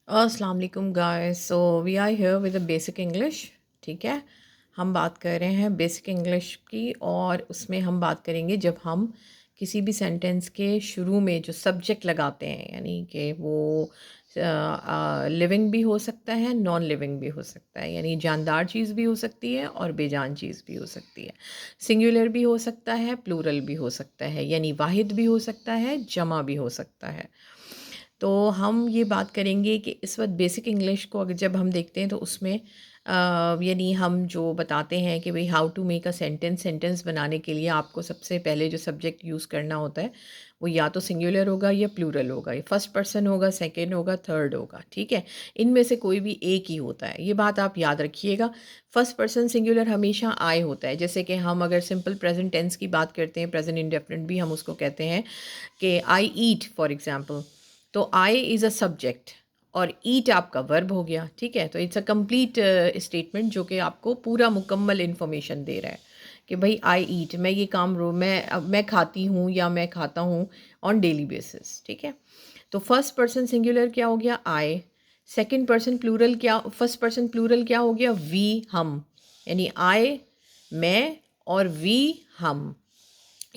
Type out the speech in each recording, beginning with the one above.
अस्सलाम वालेकुम guys. So we are here with the basic English. ठीक है, हम बात कर रहे हैं बेसिक इंग्लिश की, और उसमें हम बात करेंगे जब हम किसी भी सेंटेंस के शुरू में जो सब्जेक्ट लगाते हैं, यानी कि वो लिविंग भी हो सकता है, नॉन लिविंग भी हो सकता है, यानी जानदार चीज़ भी हो सकती है और बेजान चीज़ भी हो सकती है। सिंगुलर भी हो सकता है, प्लूरल भी हो सकता है, यानी वाहिद भी हो सकता है, जमा भी हो सकता है। तो हम ये बात करेंगे कि इस वक्त बेसिक इंग्लिश को अगर जब हम देखते हैं तो उसमें यानी हम जो बताते हैं कि भाई how to make a sentence बनाने के लिए आपको सबसे पहले जो सब्जेक्ट यूज़ करना होता है वो या तो सिंगुलर होगा या प्लूरल होगा, या फर्स्ट पर्सन होगा, सेकंड होगा, थर्ड होगा। ठीक है, इनमें से कोई भी एक ही होता है, ये बात आप याद रखिएगा। फर्स्ट पर्सन सिंगुलर हमेशा आई होता है। जैसे कि हम अगर सिंपल प्रेजेंट टेंस की बात करते हैं, प्रेजेंट इंडेफिनिट भी हम उसको कहते हैं कि आई ईट फॉर एग्जाम्पल। तो आई इज़ अ सब्जेक्ट और ईट आपका वर्ब हो गया। ठीक है, तो इट्स अ कंप्लीट स्टेटमेंट जो कि आपको पूरा मुकम्मल इन्फॉर्मेशन दे रहा है कि भाई आई ईट, मैं ये काम मैं खाती हूँ या मैं खाता हूँ ऑन डेली बेसिस। ठीक है, तो फर्स्ट पर्सन सिंगुलर क्या हो गया? आई। सेकंड पर्सन प्लूरल क्या, फर्स्ट पर्सन प्लूरल क्या हो गया? वी, हम। यानी आई, मैं, और वी, हम,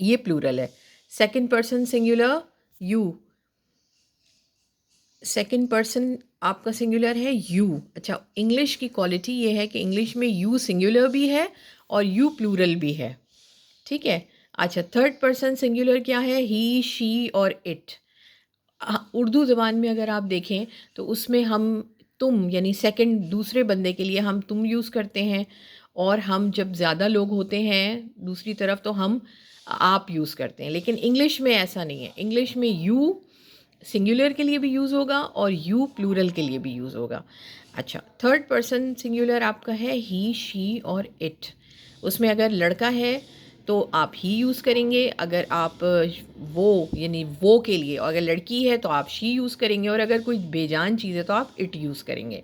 ये प्लूरल है। Second person singular you, second person आपका सिंगुलर है यू। अच्छा, इंग्लिश की क्वालिटी ये है कि इंग्लिश में यू सिंगुलर भी है और यू प्लूरल भी है। ठीक है। अच्छा, थर्ड पर्सन सिंगुलर क्या है? ही, शी और इट। उर्दू ज़बान में अगर आप देखें तो उसमें हम तुम यानी सेकंड दूसरे बंदे के लिए हम तुम यूज़ करते हैं, और हम जब ज़्यादा लोग होते हैं दूसरी तरफ तो हम आप यूज़ करते हैं। लेकिन इंग्लिश में ऐसा नहीं है। इंग्लिश में यू सिंगुलर के लिए भी यूज़ होगा और यू प्लूरल के लिए भी यूज़ होगा। अच्छा, थर्ड पर्सन सिंगुलर आपका है ही, शी और इट। उसमें अगर लड़का है तो आप ही यूज़ करेंगे, अगर आप वो यानी वो के लिए, और अगर लड़की है तो आप शी यूज़ करेंगे, और अगर कोई बेजान चीज़ है तो आप इट यूज़ करेंगे।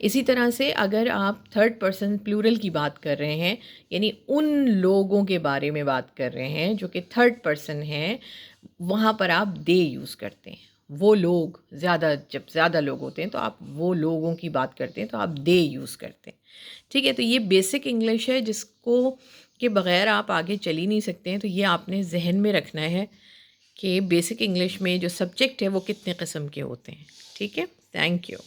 इसी तरह से अगर आप थर्ड पर्सन प्लूरल की बात कर रहे हैं, यानी उन लोगों के बारे में बात कर रहे हैं जो कि थर्ड पर्सन हैं, वहाँ पर आप दे यूज़ करते हैं। वो लोग ज़्यादा, जब ज़्यादा लोग होते हैं तो आप वो लोगों की बात करते हैं तो आप दे यूज़ करते हैं। ठीक है, तो ये बेसिक इंग्लिश है जिसको के बग़ैर आप आगे चल ही नहीं सकते हैं। तो ये आपने ज़हन में रखना है कि बेसिक इंग्लिश में जो सब्जेक्ट है वो कितने किस्म के होते हैं। ठीक है, थैंक यू।